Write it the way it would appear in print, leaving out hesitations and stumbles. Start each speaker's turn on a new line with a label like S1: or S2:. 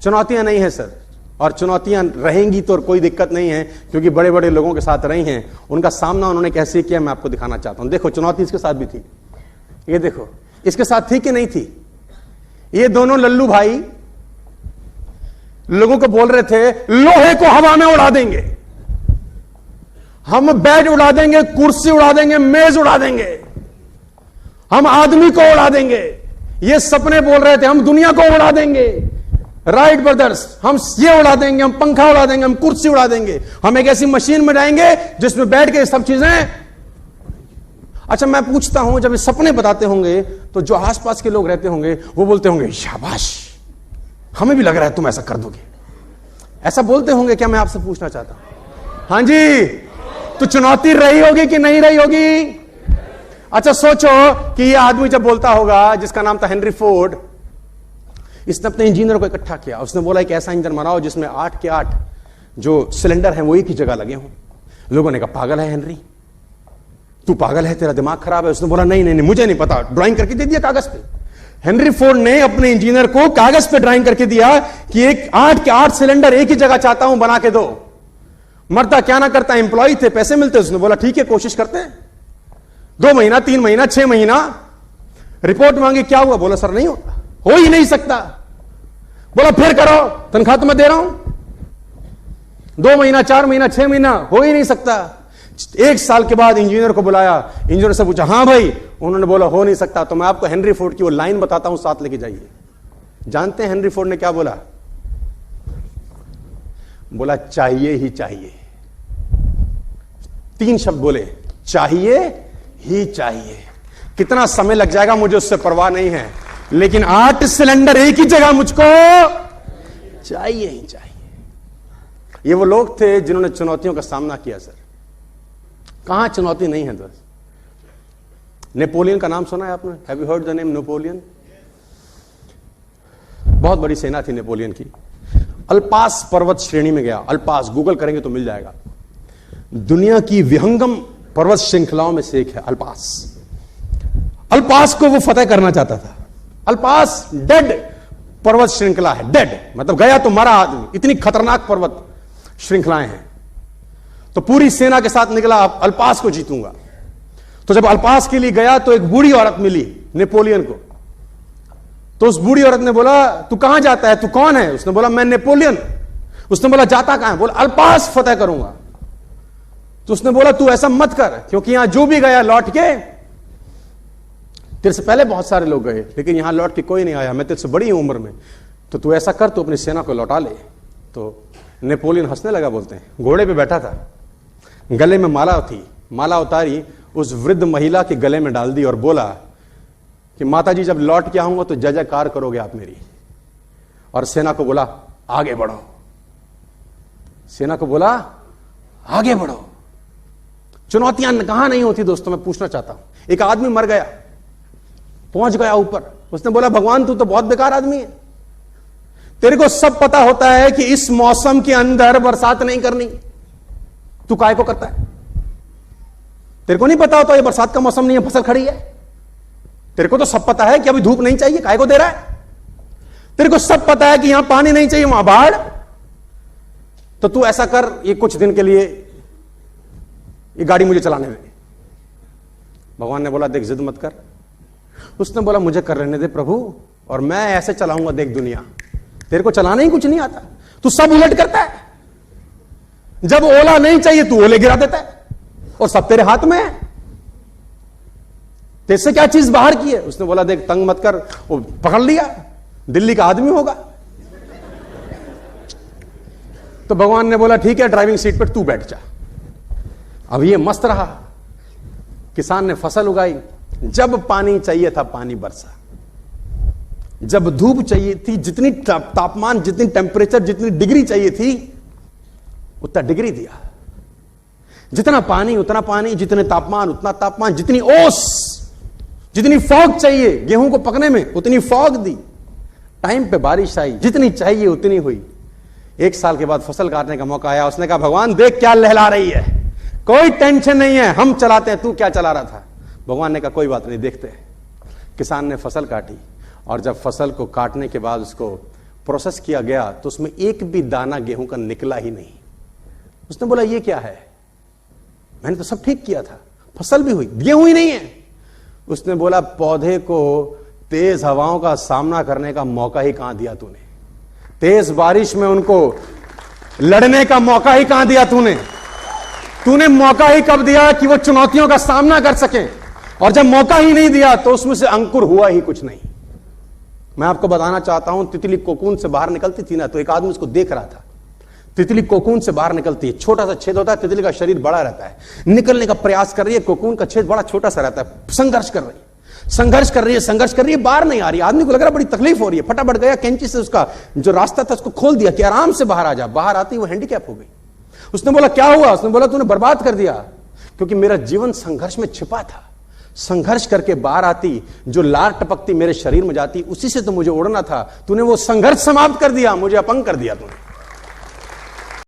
S1: चुनौतियां नहीं है सर, और चुनौतियां रहेंगी तो कोई दिक्कत नहीं है, क्योंकि बड़े बड़े लोगों के साथ रही हैं, उनका सामना उन्होंने कैसे किया मैं आपको दिखाना चाहता हूं। देखो चुनौती इसके साथ भी थी, ये देखो इसके साथ थी कि नहीं थी। ये दोनों लल्लू भाई लोगों को बोल रहे थे लोहे को हवा में उड़ा देंगे, हम बेड उड़ा देंगे, कुर्सी उड़ा देंगे, मेज उड़ा देंगे, हम आदमी को उड़ा देंगे। ये सपने बोल रहे थे, हम दुनिया को उड़ा देंगे। राइट ब्रदर्स, हम ये उड़ा देंगे, हम पंखा उड़ा देंगे, हम कुर्सी उड़ा देंगे, हम एक ऐसी मशीन में जाएंगे जिसमें बैठ के सब चीजें। अच्छा मैं पूछता हूं, जब ये सपने बताते होंगे तो जो आसपास के लोग रहते होंगे वो बोलते होंगे शाबाश, हमें भी लग रहा है तुम ऐसा कर दोगे, ऐसा बोलते होंगे क्या? मैं आपसे पूछना चाहता हूं। हाँ जी, तो चुनौती रही होगी कि नहीं रही होगी? अच्छा सोचो कि ये आदमी जब बोलता होगा, जिसका नाम था हेनरी फोर्ड, इसने अपने इंजीनियर को इकट्ठा किया, उसने बोला एक ऐसा इंजन बनाओ जिसमें 8 के 8 जो सिलेंडर हैं वो एक ही जगह लगे हों। लोगों ने कहा पागल है हेनरी, तू पागल है, तेरा दिमाग खराब है। उसने बोला नहीं नहीं नहीं, मुझे नहीं पता, ड्राइंग करके दे दिया कागज पे। हेनरी फोर्ड ने अपने इंजीनियर को कागज पे ड्राइंग करके दिया कि एक 8 के 8 सिलेंडर एक ही जगह चाहता हूं, बना के दो। मरता क्या ना करता, एम्प्लॉय थे, पैसे मिलते। उसने बोला ठीक है कोशिश करते हैं। 2 महीना, 3 महीना, 6 महीना, रिपोर्ट मांगी, क्या हुआ? बोला सर नहीं होता, हो ही नहीं सकता। बोला फिर करो, तनख्वाह तो मैं दे रहा हूं। 2 महीना, 4 महीना, 6 महीना, हो ही नहीं सकता। 1 साल के बाद इंजीनियर को बुलाया, इंजीनियर से पूछा हाँ भाई, उन्होंने बोला हो नहीं सकता। तो मैं आपको हेनरी फोर्ड की वो लाइन बताता हूं, साथ लेके जाइए। जानते हैं हेनरी फोर्ड ने क्या बोला? बोला चाहिए ही चाहिए। 3 शब्द बोले, चाहिए ही चाहिए। कितना समय लग जाएगा मुझे उससे परवाह नहीं है, लेकिन 8 सिलेंडर एक ही जगह मुझको चाहिए ही चाहिए। ये वो लोग थे जिन्होंने चुनौतियों का सामना किया। सर कहां चुनौती नहीं है दोस्त? नेपोलियन का नाम सुना है आपने? Have you heard the name Napoleon? बहुत बड़ी सेना थी नेपोलियन की। अल्पास पर्वत श्रेणी में गया। अल्पास गूगल करेंगे तो मिल जाएगा। दुनिया की विहंगम पर्वत श्रृंखलाओं में से एक है अल्पास। अल्पास को वो फतेह करना चाहता था। अल्पास डेड पर्वत श्रृंखला है, डेड मतलब गया तो मरा आदमी, इतनी खतरनाक पर्वत श्रृंखलाएं हैं। तो पूरी सेना के साथ निकला, अल्पास को जीतूंगा। तो जब अल्पास के लिए गया तो एक बूढ़ी औरत मिली नेपोलियन को। तो उस बूढ़ी औरत ने बोला तू कहां जाता है, तू कौन है? उसने बोला मैं नेपोलियन। उसने बोला जाता कहां है? बोला अल्पास फतेह करूंगा। तो उसने बोला तू ऐसा मत कर, क्योंकि यहां जो भी गया लौट के, तेरे से पहले बहुत सारे लोग गए लेकिन यहां लौट के कोई नहीं आया, मैं तेरे से बड़ी हूं उम्र में, तो तू ऐसा कर, तू अपनी सेना को लौटा ले। तो नेपोलियन हंसने लगा, बोलते हैं घोड़े पे बैठा था, गले में माला थी, माला उतारी, उस वृद्ध महिला के गले में डाल दी और बोला कि माताजी जब लौट के आऊंगा तो जय जयकार करोगे आप मेरी। और सेना को बोला आगे बढ़ो, सेना को बोला आगे बढ़ो। चुनौतियां कहां नहीं होती दोस्तों? मैं पूछना चाहता हूं। एक आदमी मर गया, पहुंच गया ऊपर, उसने बोला भगवान तू तो बहुत बेकार आदमी है, तेरे को सब पता होता है कि इस मौसम के अंदर बरसात नहीं करनी, तू काय को करता है? तेरे को नहीं पता होता ये बरसात का मौसम नहीं है, फसल खड़ी है? तेरे को तो सब पता है कि अभी धूप नहीं चाहिए, काय को दे रहा है? तेरे को सब पता है कि यहां पानी नहीं चाहिए, वहां बाढ़। तो तू ऐसा कर, ये कुछ दिन के लिए ये गाड़ी मुझे चलाने दे। भगवान ने बोला देख जिद मत कर। उसने बोला मुझे कर रहने दे प्रभु, और मैं ऐसे चलाऊंगा देख दुनिया, तेरे को चलाना ही कुछ नहीं आता, तू सब उलट करता है। जब ओला नहीं चाहिए तू ओले गिरा देता है, और सब तेरे हाथ में है, तेरे से क्या चीज बाहर की है? उसने बोला देख तंग मत कर, वो पकड़ लिया, दिल्ली का आदमी होगा। तो भगवान ने बोला ठीक है ड्राइविंग सीट पर तू बैठ जा। अब ये मस्त रहा, किसान ने फसल उगाई, जब पानी चाहिए था पानी बरसा, जब धूप चाहिए थी, जितनी तापमान, जितनी टेम्परेचर, जितनी डिग्री चाहिए थी उतना डिग्री दिया, जितना पानी उतना पानी, जितने तापमान उतना तापमान, जितनी ओस, जितनी फॉग चाहिए गेहूं को पकने में उतनी फॉग दी, टाइम पे बारिश आई, जितनी चाहिए उतनी हुई। 1 साल के बाद फसल काटने का मौका आया, उसने कहा भगवान देख क्या लहला रही है, कोई टेंशन नहीं है, हम चलाते हैं, तू क्या चला रहा था? भगवान ने कहा कोई बात नहीं देखते हैं। किसान ने फसल काटी, और जब फसल को काटने के बाद उसको प्रोसेस किया गया तो उसमें एक भी दाना गेहूं का निकला ही नहीं। उसने बोला ये क्या है, मैंने तो सब ठीक किया था, फसल भी हुई, गेहूं ही नहीं है। उसने बोला पौधे को तेज हवाओं का सामना करने का मौका ही कहां दिया तूने, तेज बारिश में उनको लड़ने का मौका ही कहां दिया तूने मौका ही कब दिया कि वो चुनौतियों का सामना कर सके, और जब मौका ही नहीं दिया तो उसमें से अंकुर हुआ ही कुछ नहीं। मैं आपको बताना चाहता हूं, तितली कोकून से बाहर निकलती थी ना, तो एक आदमी उसको देख रहा था। तितली कोकून से बाहर निकलती है, छोटा सा छेद होता है, तितली का शरीर बड़ा रहता है, निकलने का प्रयास कर रही है, कोकून का छेद बड़ा छोटा सा रहता है, संघर्ष कर रही है, बाहर नहीं आ रही। आदमी को लग रहा है बड़ी तकलीफ हो रही है, फटाफट गया कैंची से उसका जो रास्ता था उसको खोल दिया कि आराम से बाहर आ जा। बाहर आती वो हैंडीकैप हो गई। उसने बोला क्या हुआ? उसने बोला तूने बर्बाद कर दिया, क्योंकि मेरा जीवन संघर्ष में छिपा था। संघर्ष करके बाहर आती, जो लार टपकती मेरे शरीर में जाती, उसी से तो मुझे उड़ना था। तूने वो संघर्ष समाप्त कर दिया, मुझे अपंग कर दिया तूने।